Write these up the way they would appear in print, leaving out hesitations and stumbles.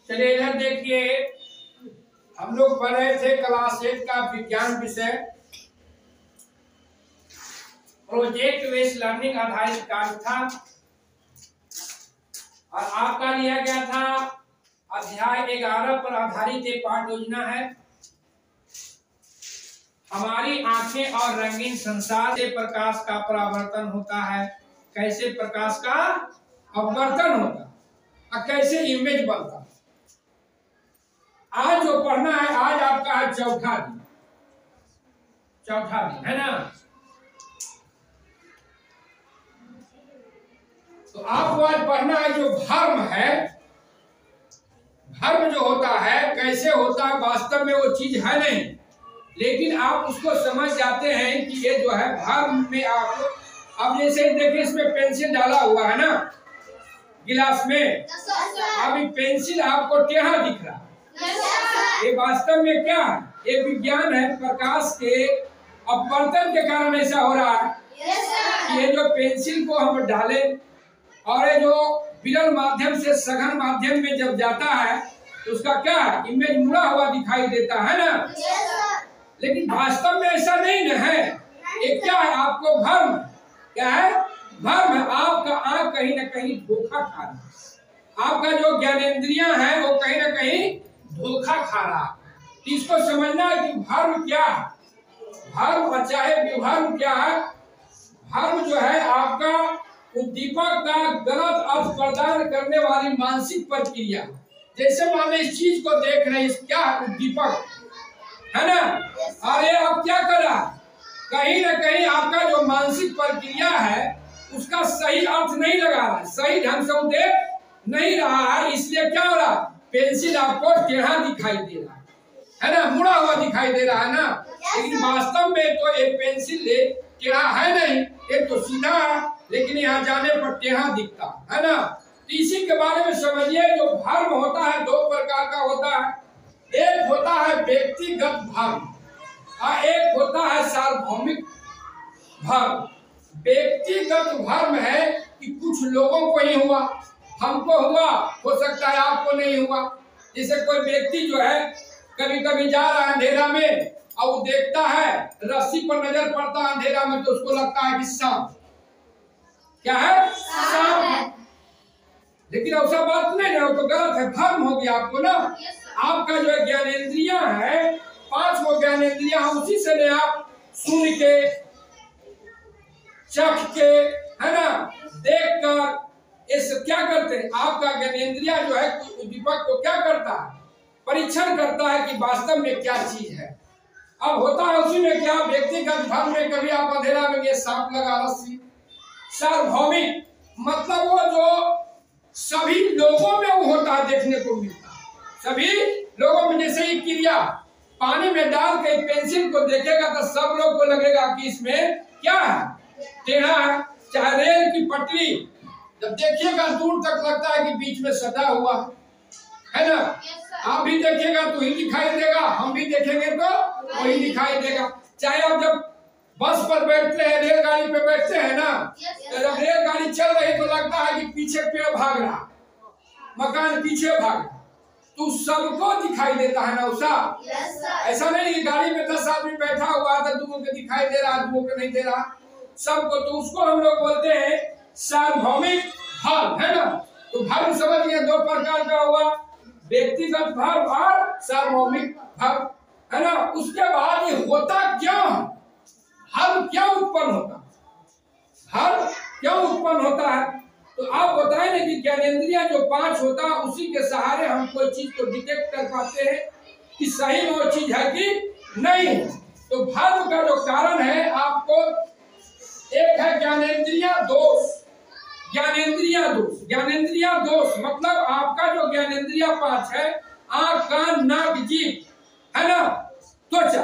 चलिए इधर देखिए, हम लोग पढ़ रहे थे क्लास 8 का विज्ञान विषय प्रोजेक्ट बेस्ड लर्निंग आधारित कार्य था और आपका लिया गया था अध्याय 11 पर आधारित एक पाठ योजना है। हमारी आंखें और रंगीन संसार से प्रकाश का परावर्तन होता है। कैसे प्रकाश का अपवर्तन होता और कैसे इमेज बनता। आज जो पढ़ना है, आज आपका है चौथा दिन है ना। तो आपको आज पढ़ना है जो धर्म है। धर्म जो होता है कैसे होता है, वास्तव में वो चीज है नहीं, लेकिन आप उसको समझ जाते हैं कि ये जो है धर्म में आप अब जैसे देखिए इसमें पेंसिल डाला हुआ है ना गिलास में। अभी पेंसिल आपको टेढ़ा दिख रहा है, ये वास्तव में क्या है? ये विज्ञान है। प्रकाश के अपवर्तन के कारण ऐसा हो रहा है कि ये जो पेंसिल को हम डालें और ये जो विरल माध्यम से सघन माध्यम में जब जाता है तो उसका क्या है, इमेज मुड़ा हुआ दिखाई देता है ना। लेकिन वास्तव में ऐसा नहीं न है। ये क्या है, आपको भ्रम क्या है, भ्रम है। आपका आंख कहीं ना कहीं धोखा खा रहा है, आपका जो ज्ञानेंद्रियां है वो कहीं ना कहीं धोखा खा रहा है। इसको समझना है कि भ्रम क्या है। भ्रम चाहे विभ्रम क्या है, भ्रम जो है आपका उद्दीपक का गलत अर्थ प्रदान करने वाली मानसिक प्रक्रिया। जैसे मान इस चीज को देख रहे हैं, क्या उद्दीपक है ना, और ये अब क्या कर रहा है, कहीं ना कहीं आपका जो मानसिक प्रक्रिया है उसका सही अर्थ नहीं लगा रहा है, सही ढंग से देख नहीं रहा है। इसलिए क्या हो रहा, पेंसिल आपको टेढ़ा दिखाई दे रहा है ना, मुड़ा हुआ दिखाई दे रहा है ना। लेकिन वास्तव में तो ये पेंसिल टेढ़ा है नहीं, ये तो सीधा है, लेकिन यहाँ जाने पर टेढ़ा दिखता है ना। इसी के बारे में समझिए। जो भ्रम होता है दो प्रकार का होता है। एक होता है व्यक्तिगत भ्रम और एक होता है सार्वभौमिक भ्रम। व्यक्तिगत भ्रम है कि कुछ लोगों को ही हुआ, हमको हुआ, हो सकता है आपको नहीं हुआ। जैसे कोई व्यक्ति जो है कभी कभी जा रहा है अंधेरा में और वो देखता है रस्सी पर नजर पड़ता है अंधेरा में, तो उसको लगता है कि सांप क्या है, सांप है। लेकिन ऐसा बात नहीं है, वो तो गलत है, भ्रम हो गया आपको ना। आपका जो ज्ञानेंद्रियां है, 5 वो ज्ञानेंद्रियां, उसी से ले आप सुन के, चख के, है ना, देख कर, इस क्या करते हैं, आपका ज्ञानेंद्रिया जो है उद्दीपक को क्या करता है, परीक्षण करता है कि वास्तव में क्या चीज है। अब होता है उसी में क्या, व्यक्तिगत भ्रम में कभी आप अंधेरा में ये सांप लगा रस्सी। सार्वभौमिक मतलब वो जो सभी लोगों में वो होता है, देखने को मिलता है सभी लोगों में। जैसे ही क्रिया पानी में डाल के पेंसिल को देखेगा तो सब लोग को लगेगा कि इसमें क्या है, टेढ़ा है। चाहे रेल की पटरी जब देखिएगा दूर तक लगता है कि बीच में सटा हुआ है ना। आप भी देखिएगा तो ही दिखाई देगा, हम भी देखेंगे तो वही दिखाई देगा। चाहे आप जब बस पर बैठते हैं, रेलगाड़ी पे बैठते हैं ना, तो जब रेलगाड़ी चल रही तो लगता है कि पीछे पेड़ भाग रहा, मकान पीछे भाग रहा, तो सबको दिखाई देता है ना उसा। ऐसा नहीं कि गाड़ी में 10 आदमी बैठा हुआ है तो 2 को दिखाई दे रहा, 2 को नहीं दे रहा, सबको। तो उसको हम लोग बोलते हैं सार्वभौमिक भ्रम, है ना। तो भ्रम समझिए 2 प्रकार का हुआ, व्यक्तिगत भ्रम और सार्वभौमिक भ्रम, है ना। उसके बाद ये होता क्या है, भ्रम क्या उत्पन्न होता है, भ्रम क्यों उत्पन्न होता है। तो आप बताएं ना कि ज्ञानेंद्रिया जो 5 होता है उसी के सहारे हम कोई चीज को डिटेक्ट कर पाते हैं कि सही में वो चीज है कि नहीं। तो भ्रम का जो कारण है आपको, एक है ज्ञानेंद्रिया दोष। ज्ञानेंद्रिया दोष, ज्ञानेंद्रिया दोष मतलब आपका जो ज्ञानेंद्रिया 5 है, आंख, कान, नाक, जीभ, है ना, त्वचा।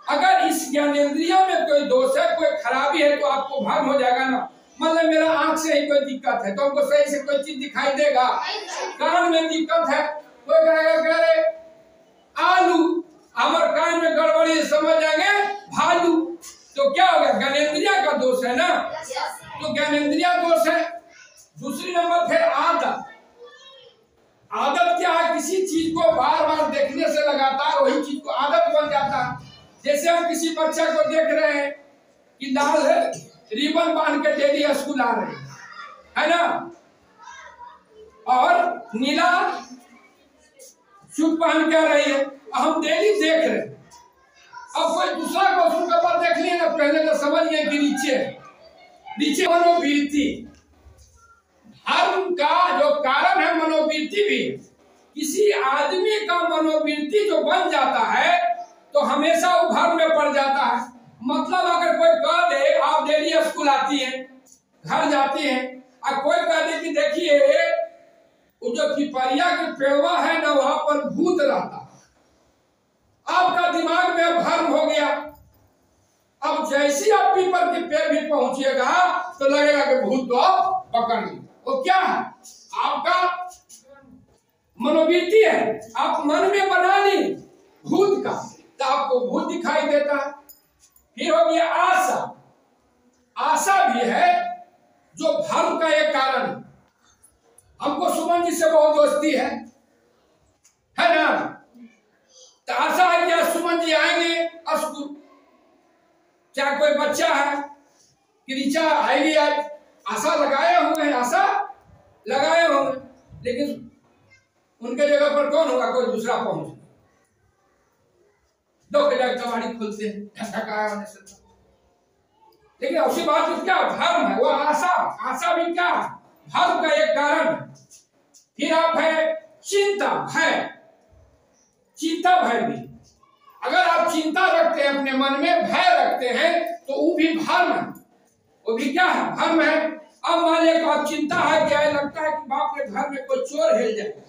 अगर इस ज्ञानेंद्रिया में कोई दोष है, कोई खराबी है, तो आपको भ्रम हो जाएगा ना। मतलब मेरा आंख से ही कोई दिक्कत है तो हमको सही से कोई चीज दिखाई देगा। कान में दिक्कत है, कोई कहेगा कह रहे आलू, हमारे कान में गड़बड़ी, समझ जाएंगे भालू। तो क्या हो गया, ज्ञानेंद्रिया का दोष है ना। तो ज्ञानेंद्रिया दोष है। दूसरी नंबर फिर आदत। आदत क्या है, किसी चीज को बार बार देखने से लगातार वही चीज को आदत बन जाता है। जैसे हम किसी बच्चा को देख रहे हैं कि लाल रिबन बांध के डेली स्कूल आ रहे हैं, है ना, और नीला सूट पहन के आ रही है, हम डेली देख रहे हैं। अब कोई दूसरा क्वेश्चन पेपर देख लिए ना, पहले तो समझ गए कि नीचे मनोवृत्ति, धर्म का जो कारण है मनोवृत्ति भी। किसी आदमी का मनोवृत्ति जो बन जाता है तो हमेशा वो धर्म में पड़ जाता है। मतलब अगर कोई कह दे आप डेली स्कूल आती हैं, घर जाती हैं, और कोई कह दे कि देखिए वो जो पिपरिया के पेड़वा है ना वहां पर भूत रहता, आपका दिमाग में भ्रम हो गया। अब जैसे आप पीपल के पेड़ भी पहुंचिएगा तो लगेगा कि भूत तो आप पकड़ ली। वो क्या है? आपका मनोवृत्ति है, आप मन में बना ली भूत का, तो आपको भूत दिखाई देता है। फिर हो गया आशा। आशा भी है जो भ्रम का एक कारण। हमको सुमन जी से बहुत दोस्ती है ना, तो आशा है कि आज सुमन जी आएंगे स्कूल, चाहे कोई बच्चा है कि ऋचा आएगी, आज आशा लगाए हुए हैं, आशा लगाए हुए, लेकिन उनके जगह पर कौन होगा? कोई दूसरा पहुंच। 2 बजे कबाड़ी खोलते हैं ढकाया होने से, लेकिन उसी बात में क्या भ्रम है, वो आशा भी क्या भ्रम का एक कारण। फिर आप है चिंता भय भी। अगर आप चिंता रखते हैं, अपने मन में भय रखते हैं, तो वो भी भ्रम है। वो भी क्या है? भ्रम है। अब मान लीजिए आप चिंता है, क्या लगता है कि बाप रे घर में कोई चोर हिल जाएगा,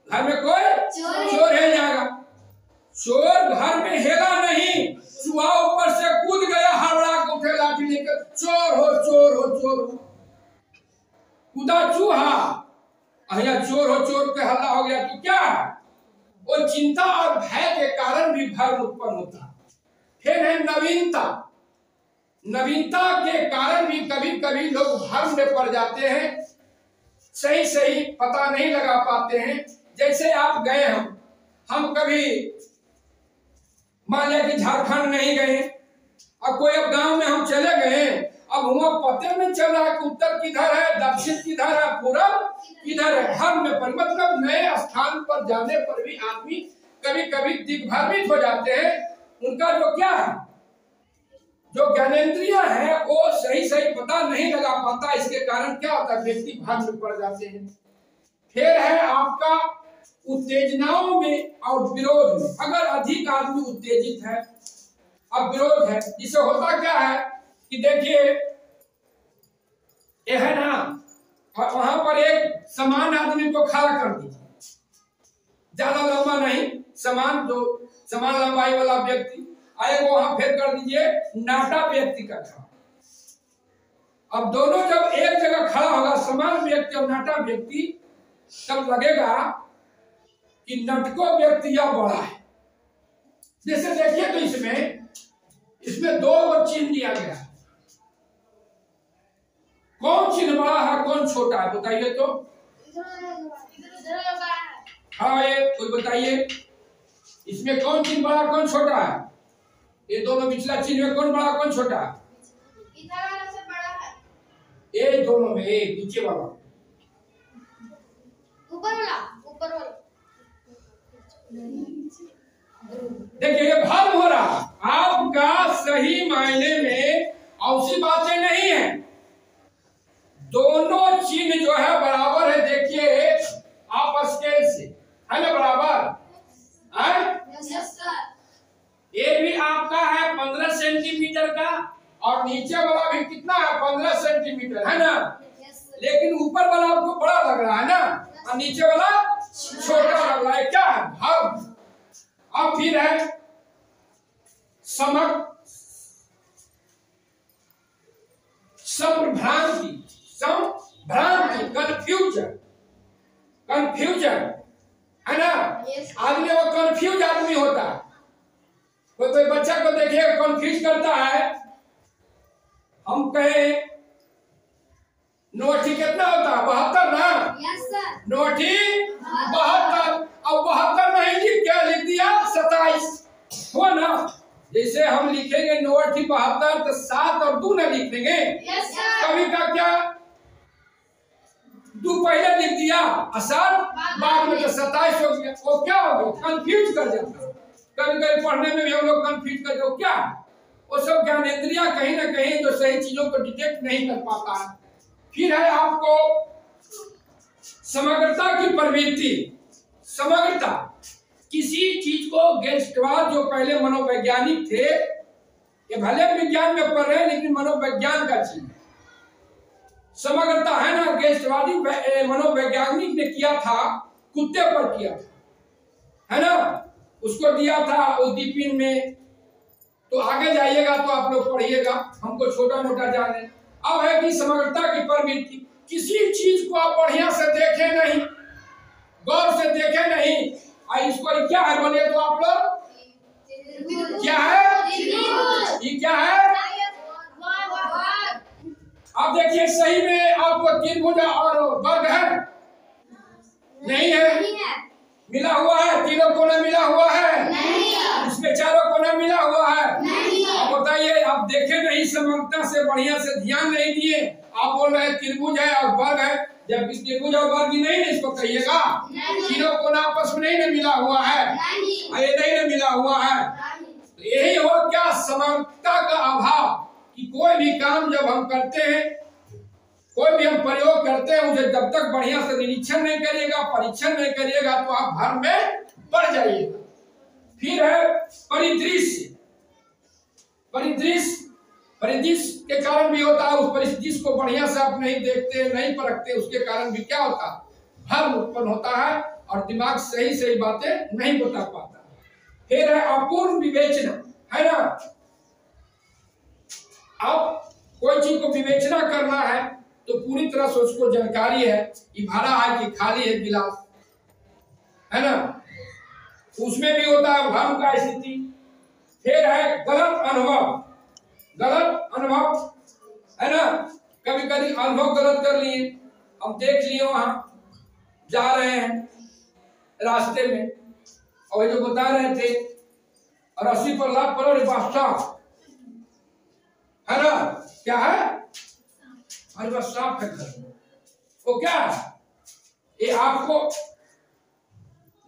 घर में कोई चोर हिल जाएगा। चोर घर में हेला नहीं, चूहा ऊपर से कूद गया, हड़बड़ा के उठे लाठी लेकर, चोर हो। कूदा चूहा, चोर के हल्ला हो गया, तो क्या है? वो चिंता और भय के कारण भी भ्रम उत्पन्न होता है। फिर है नवीनता के कारण भी कभी कभी लोग भ्रम में पड़ जाते हैं, सही पता नहीं लगा पाते हैं। जैसे आप गए, हम कभी मान लिया कि झारखंड नहीं गए, अब कोई अब गांव में हम चले गए, अब वहां पते में चल रहा है कि उत्तर किधर है, दक्षिण किधर है, पूरब किधर है। भ्रम में पड़, मतलब नए स्थान पर जाने पर भी आदमी कभी कभी दिग्भ्रमित हो जाते हैं। उनका जो क्या है, जो ज्ञानेंद्रिय है वो सही पता नहीं लगा पाता। इसके कारण क्या होता है? व्यक्ति भ्रम में पड़ जाते हैं। फिर है आपका उत्तेजनाओं में और विरोध में। अगर अधिक आदमी उत्तेजित है, अब विरोध है, जिससे होता क्या है कि देखिए ये है ना, और वहां पर एक समान आदमी को खड़ा कर दीजिए, ज्यादा लंबा नहीं, समान लंबाई वाला व्यक्ति आए, वो वहां फिर कर दीजिए नाटा व्यक्ति का खड़ा। अब दोनों जब एक जगह खड़ा होगा, समान व्यक्ति और नाटा व्यक्ति, तब लगेगा कि नटको व्यक्ति या बड़ा है। जैसे देखिए तो इसमें 2 चिन्ह दिया गया है, कौन चिन्ह बड़ा है कौन छोटा है बताइए तो? हाँ, ये कोई बताइए, इसमें कौन चिन्ह बड़ा कौन छोटा है? ये दोनों पिछला चिन्ह में कौन बड़ा कौन छोटा है? ये दोनों में, ये नीचे वाला, ऊपर वाला। देखिए ये भ्रम हो रहा, आपका सही मायने में ऐसी बातें नहीं है। दोनों चिन्ह जो है बराबर है। देखिए आप स्केल से है ना बराबर है? ये भी आपका है 15 सेंटीमीटर का, और नीचे वाला भी कितना है? 15 सेंटीमीटर है ना। लेकिन ऊपर वाला आपको बड़ा लग रहा है ना, और नीचे वाला छोटा लग रहा है। क्या है? भ्रम। अब फिर है संभ्रांति, कंफ्यूजन है ना। आदमी वो कंफ्यूज आदमी होता है। कोई बच्चा को देखिए कंफ्यूज करता है, हम कहें नोटी कितना होता है? 72 ना। नोटी 72। 72 तो 7 और 2 न लिख देंगे। कभी का क्या 2 पहले लिख दिया और 7 बाद में तो 27 हो गया। वो क्या हो गया, कंफ्यूज कर जाता है। कभी कभी पढ़ने में भी हम लोग कंफ्यूज कर जाते, क्या वो सब ज्ञानेंद्रिया कहीं ना कहीं जो सही चीजों को डिटेक्ट नहीं कर पाता है। फिर है आपको समग्रता की प्रवृत्ति। समग्रता किसी चीज को गेस्टवाद, जो पहले मनोवैज्ञानिक थे, ये भले विज्ञान में पढ़ रहे हैं लेकिन मनोविज्ञान का चीज है। समग्रता है ना, गेस्टवादी मनोवैज्ञानिक ने किया था, कुत्ते पर किया था, है ना, उसको दिया था उद्दीपन में। तो आगे जाइएगा तो आप लोग पढ़िएगा, हमको छोटा मोटा जाने। अब है कि समग्रता की प्रवृत्ति, किसी चीज को आप बढ़िया से देखे नहीं, गौर से देखे नहीं, इसको क्या है बोलिए तो आप लोग, क्या है ये, क्या है? अब देखिए सही में आपको त्रिभुज और वर्ग है, नहीं है, मिला हुआ है, तीनों कोना मिला हुआ है, इसमें चारों कोना मिला हुआ है। अब बताइए, आप देखे नहीं, समग्रता से बढ़िया से ध्यान नहीं दिए, आप बोल रहे हैं त्रिभुज है और वर्ग है, जब इस त्रिभुज और वर्ग नहीं है, इसको कहिएगा तीनों कोना आपस में नहीं मिला हुआ है, ये नहीं मिला हुआ है। तो यही हो क्या, समग्रता का अभाव, कि कोई भी काम जब हम करते हैं, कोई भी हम प्रयोग करते हैं, उसे जब तक बढ़िया से निरीक्षण नहीं करिएगा, परीक्षण नहीं करिएगा, तो आप भ्रम में पड़ जाइएगा। फिर है परिदृश्य। परिदृश्य परिदृश्य के कारण भी होता है, उस परिदृश्य को बढ़िया से आप नहीं देखते, नहीं परखते, उसके कारण भी क्या होता है, भ्रम उत्पन्न होता है और दिमाग सही सही बातें नहीं बता पाता। फिर है अपूर्ण विवेचना, है ना। अब कोई चीज को विवेचना करना है तो पूरी तरह से उसको जानकारी है कि भरा है कि खाली है गिलास, है ना, उसमें भी होता है भ्रम का स्थिति। फिर है गलत अनुभव। गलत अनुभव है ना, कभी कभी अनुभव गलत कर लिए, हम देख लिए वहां जा रहे हैं रास्ते में, और जो बता रहे थे 80 पर लाख पर बादशाह, है ना, क्या है, हमारे पास साफ है घर, वो क्या है, ये आपको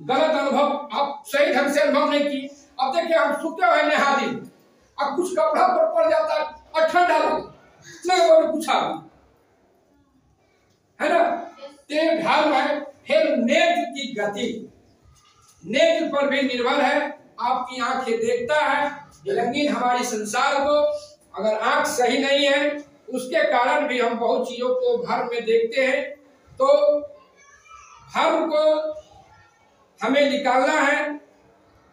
गलत अनुभव, आप सही ढंग से अनुभव नहीं की। अब देखिए, हम सुते हुए नहा दिन, अब कुछ कपड़ा पर पड़ जाता है और ठंडा लगे कुछ है ना, ते भ्रम है। फिर नेत्र की गति, नेत्र पर भी निर्भर है, आपकी आंखें देखता है, रंगीन हमारी संसार को, अगर आंख सही नहीं है उसके कारण भी हम बहुत चीजों को भ्रम में देखते हैं। तो भ्रम को हमें निकालना है,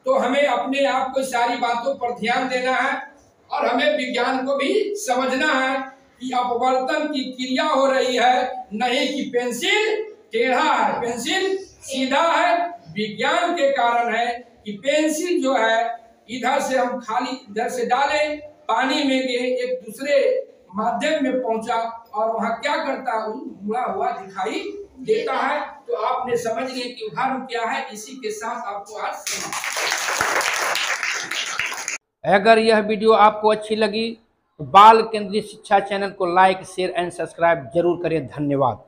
तो हमें अपने आप को सारी बातों पर ध्यान देना है, और हमें विज्ञान को भी समझना है कि अपवर्तन की क्रिया हो रही है, नहीं कि पेंसिल टेढ़ा है, पेंसिल सीधा है। विज्ञान के कारण है कि पेंसिल जो है इधर से हम खाली इधर से डालें, पानी में गए, एक दूसरे माध्यम में पहुंचा और वहां क्या करता है, मुड़ा हुआ दिखाई देता है। तो आपने समझ लिया कि भ्रम क्या है। इसी के साथ आपको आज अगर यह वीडियो आपको अच्छी लगी तो बाल केंद्रीय शिक्षा चैनल को लाइक, शेयर एंड सब्सक्राइब जरूर करें। धन्यवाद।